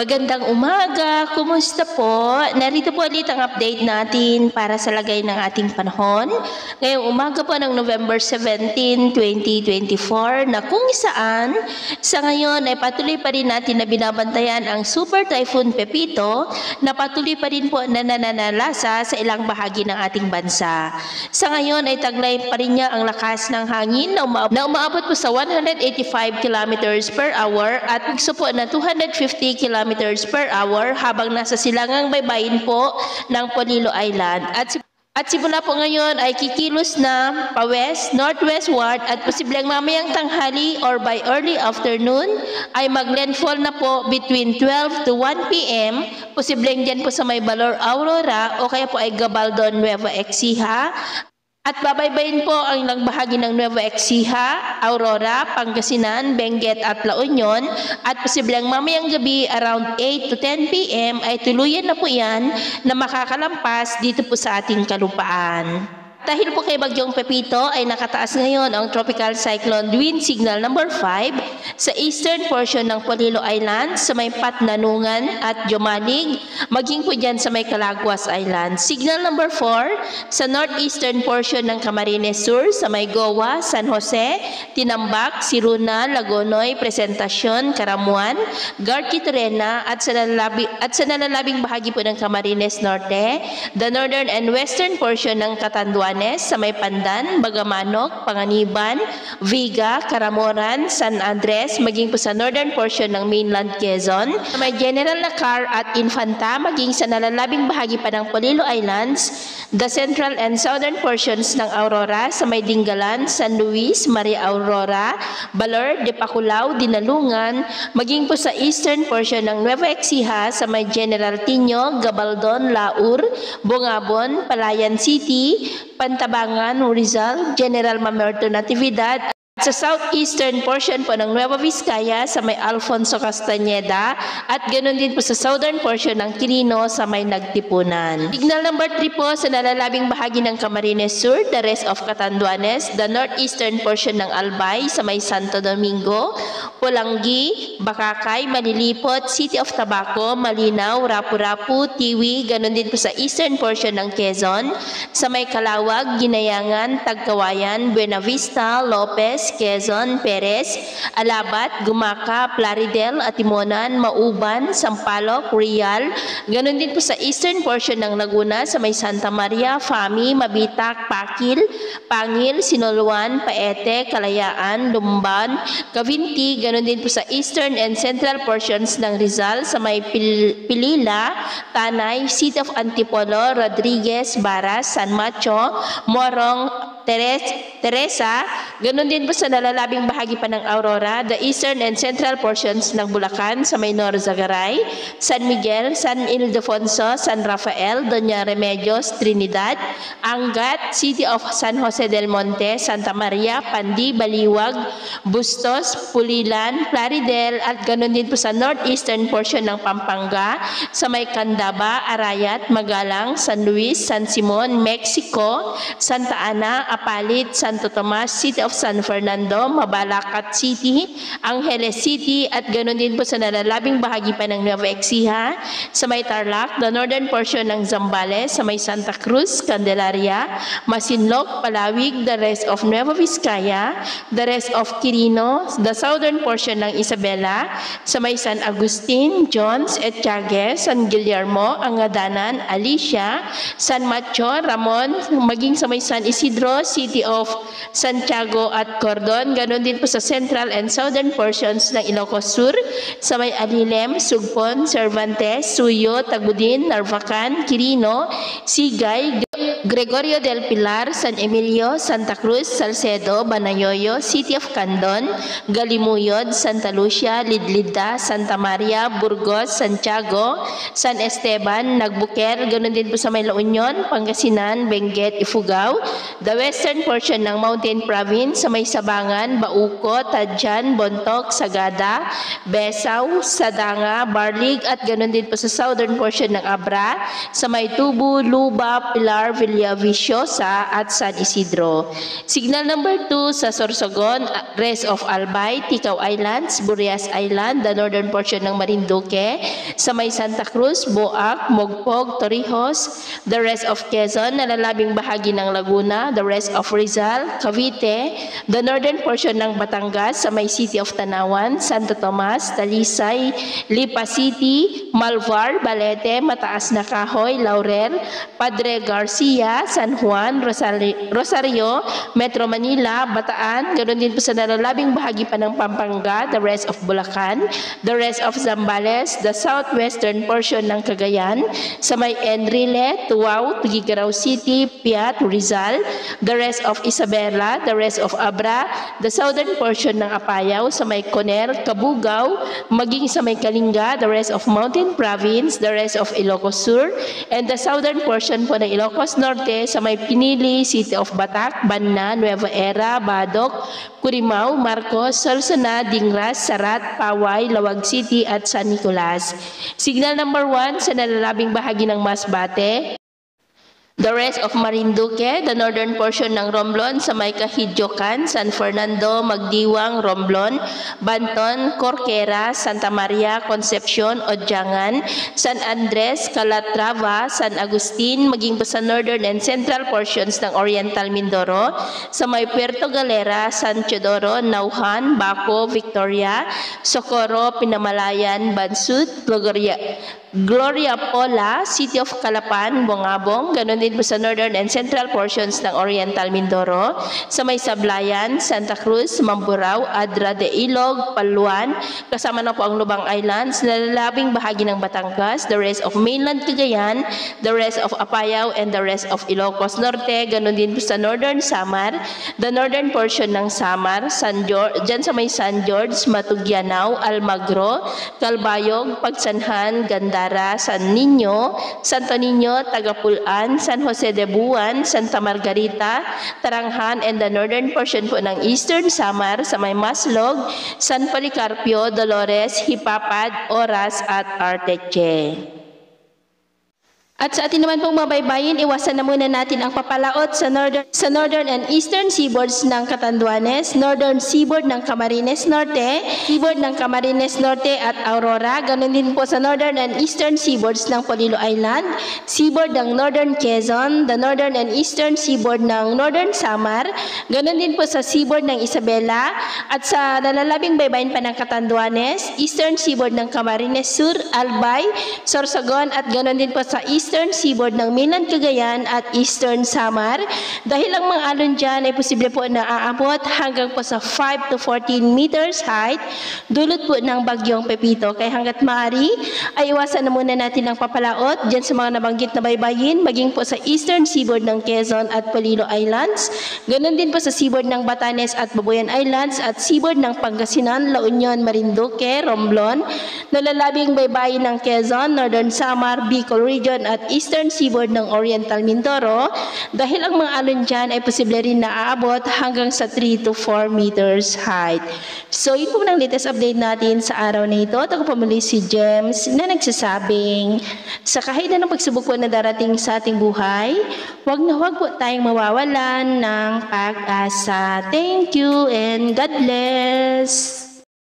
Magandang umaga, kumusta po? Narito po ulit ang update natin para sa lagay ng ating panahon. Ngayong umaga po ng November 17, 2024 na kung saan sa ngayon ay patuloy pa rin natin na binabantayan ang Super Typhoon Pepito na patuloy pa rin po na nananalasa sa ilang bahagi ng ating bansa. Sa ngayon ay taglay pa rin niya ang lakas ng hangin na umaabot po sa 185 kilometers per hour at gusto po na 250 kilometers per hour habang nasa silangang baybayin po ng Polillo Island. At simula po ngayon ay kikilos na pa-west, northwestward at posibleng mamayang tanghali or by early afternoon ay mag-landfall na po between 12 to 1 p.m. Posibleng dyan po sa may Baler, Aurora o kaya po ay Gabaldon, Nueva Ecija. At babaybayin po ang ilang bahagi ng Nueva Ecija, Aurora, Pangasinan, Benguet at La Union at posibleng mamayang gabi around 8 to 10 p.m. ay tuluyan na po yan na makakalampas dito po sa ating kalupaan. Dahil po kay Bagyong Pepito ay nakataas ngayon ang Tropical Cyclone Wind Signal number 5 sa eastern portion ng Polillo Island sa may Patnanungan at Jomalig, maging po dyan sa may Calaguas Island. Signal number 4 sa northeastern portion ng Camarines Sur sa may Goa, San Jose, Tinambak, Siruna, Lagonoy, Presentacion, Caramuan, Garquitorena at sa nalalabing bahagi po ng Camarines Norte, the northern and western portion ng Catanduanes sa may Pandan, Bagamanok, Panganiban, Viga, Caramoran, San Andres, maging po sa northern portion ng mainland Quezon, sa may General Lacar at Infanta, maging sa nalalabing bahagi pa ng Polillo Islands, the central and southern portions ng Aurora, sa may Dingalan, San Luis, Maria Aurora, Baler, Depaculao, Dinalungan, maging po sa eastern portion ng Nueva Ecija, sa may General Tino, Gabaldon, Laur, Bungabon, Palayan City, Pantabangan, Rizal, General Mamerto Natividad, at sa southeastern portion po ng Nueva Vizcaya sa may Alfonso Castañeda at ganoon din po sa southern portion ng Quirino sa may Nagtipunan. Signal number 3 po sa nalalabing bahagi ng Camarines Sur, the rest of Catanduanes, the northeastern portion ng Albay sa may Santo Domingo, Pulangi, Bakakay, Malilipot, City of Tabaco, Malinaw, Rapu-Rapu, Tiwi, ganoon din po sa eastern portion ng Quezon, sa may Calawag, Ginayangan, Tagkawayan, Buena Vista, Lopez, Quezon, Perez, Alabat, Gumaca, Plaridel, Atimonan, Mauban, Sampaloc, Real, ganon din po sa eastern portion ng Laguna sa may Santa Maria, Fami, Mabitak, Pakil, Pangil, Sinoluan, Paete, Kalayaan, Lumban, Cavinti, ganon din po sa eastern and central portions ng Rizal sa may Pilila, Tanay, City of Antipolo, Rodriguez, Baras, San Macho, Morong, Teresa, ganoon din po sa nalalabing bahagi pa ng Aurora, the eastern and central portions ng Bulacan sa may Zagaray, San Miguel, San Ildefonso, San Rafael, Doña Remedios, Trinidad, Angat, City of San Jose del Monte, Santa Maria, Pandi, Baliwag, Bustos, Pulilan, Plaridel at ganoon din po sa northeastern portion ng Pampanga sa may Candaba, Arayat, Magalang, San Luis, San Simon, Mexico, Santa Ana, Apalit, Santo Tomas, City of San Fernando, Mabalacat City, Angeles City at ganoon din po sa nalalabing bahagi pa ng Nueva Ecija, sa may Tarlac, the northern portion ng Zambales, sa may Santa Cruz, Candelaria, Masinloc, Palawig, the rest of Nueva Vizcaya, the rest of Quirino, the southern portion ng Isabela, sa may San Agustin, Jones, Etiague, San Guillermo, Angadanan, Alicia, San Macho, Ramon, maging sa may San Isidro, City of Santiago at Cordon, ganoon din po sa central and southern portions ng Ilocos Sur, sa may Alilem, Sugpon, Cervantes, Suyo, Tagudin, Narvacan, Quirino, Sigay, Gregorio del Pilar, San Emilio, Santa Cruz, Salcedo, Banayoyo, City of Candon, Galimuyod, Santa Lucia, Lidlida, Santa Maria, Burgos, Santiago, San Esteban, Nagbuker, ganoon din po sa may La Union, Pangasinan, Benguet, Ifugao, the western portion ng Mountain Province sa may Sabangan, Bauco, Tadjan, Bontoc, Sagada, Besaw, Sadanga, Barlig at ganoon din po sa southern portion ng Abra sa may Tubu, Luba, Pilar, Villaviciosa at San Isidro. Signal number 2 sa Sorsogon, rest of Albay, Ticao Islands, Burias Island, the northern portion ng Marinduque, sa may Santa Cruz, Boac, Mogpog, Torrijos, the rest of Quezon, nalalabing bahagi ng Laguna, the rest of Rizal, Cavite, the northern portion ng Batangas, sa may City of Tanawan, Santo Tomas, Talisay, Lipa City, Malvar, Balete, Mataas na Kahoy, Laurel, Padre Garcia, San Juan, Rosario, Metro Manila, Bataan, ganoon din po sa nalalabing bahagi pa ng Pampanga, the rest of Bulacan, the rest of Zambales, the southwestern portion ng Cagayan, sa may Enrile, Tuaw, Tuguegarao City, Piat, Rizal, the rest of Isabela, the rest of Abra, the southern portion ng Apayao, sa may Coner, Cabugao, maging sa may Kalinga, the rest of Mountain Province, the rest of Ilocos Sur, and the southern portion po ng Ilocos Norte, sa may Pinili, City of Batac, Banna, Nueva Era, Badok, Curimao, Marcos, Solsona, Dingras, Sarat, Paway, Lawag City at San Nicolas. Signal number 1 sa nalalabing bahagi ng Masbate, the rest of Marinduque, the northern portion ng Romblon, sa may Kahidyokan, San Fernando, Magdiwang, Romblon, Banton, Corquera, Santa Maria, Concepcion, Odjangan, San Andres, Calatrava, San Agustin, maging po sa northern and central portions ng Oriental Mindoro, sa may Puerto Galera, San Teodoro, Nauhan, Baco, Victoria, Socorro, Pinamalayan, Bansud, Gloria Pola, City of Calapan, Bongabong, ganoon din po sa northern and central portions ng Oriental Mindoro, sa may Sablayan, Santa Cruz, Mamburao, Adra de Ilog, Paluan, kasama na po ang Lubang Islands, nalalabing bahagi ng Batangas, the rest of mainland Cagayan, the rest of Apayao, and the rest of Ilocos Norte, ganoon din po sa northern Samar, the northern portion ng Samar, dyan sa may San George, Matugianao, Almagro, Calbayog, Pagsanhan, Ganda, San Niño, Santo Niño, Tagapulan, San Jose de Buan, Santa Margarita, Taranghan, and the northern portion po ng Eastern Samar, sa may Maslog, San Policarpio, Dolores, Hipapad, Oras, at Arteche. At sa atin naman pong mabaybayin, iwasan na muna natin ang papalaot sa northern and eastern seaboards ng Catanduanes, northern seaboard ng Camarines Norte, seaboard ng Camarines Norte at Aurora, ganun din po sa northern and eastern seaboards ng Polillo Island, seaboard ng northern Quezon, the northern and eastern seaboard ng northern Samar, ganun din po sa seaboard ng Isabela, at sa nalalabing baybayin pa ng Catanduanes, eastern seaboard ng Camarines Sur, Albay, Sorsogon, at ganun din po sa eastern seaboard ng mainland Cagayan at eastern Samar. Dahil ang mga alon dyan ay posible po na aabot hanggang po sa 5 to 14 meters height, dulot po ng bagyong Pepito. Kaya hanggat maaari ay iwasan na muna natin ang papalaot dyan sa mga nabanggit na baybayin, maging po sa eastern seaboard ng Quezon at Polillo Islands, ganun din po sa seaboard ng Batanes at Babuyan Islands at seaboard ng Pangasinan, La Union, Marinduque, Romblon, nalalabing baybayin ng Quezon, northern Samar, Bicol Region at eastern seaboard ng Oriental Mindoro, dahil ang mga alon dyan ay posible rin na aabot hanggang sa 3 to 4 meters height. So yun po ng latest update natin sa araw na ito. At ako po muli si James na nagsasabing sa kahit na ng pagsubok po na darating sa ating buhay, huwag na huwag po tayong mawawalan ng pag-asa. Thank you and God bless!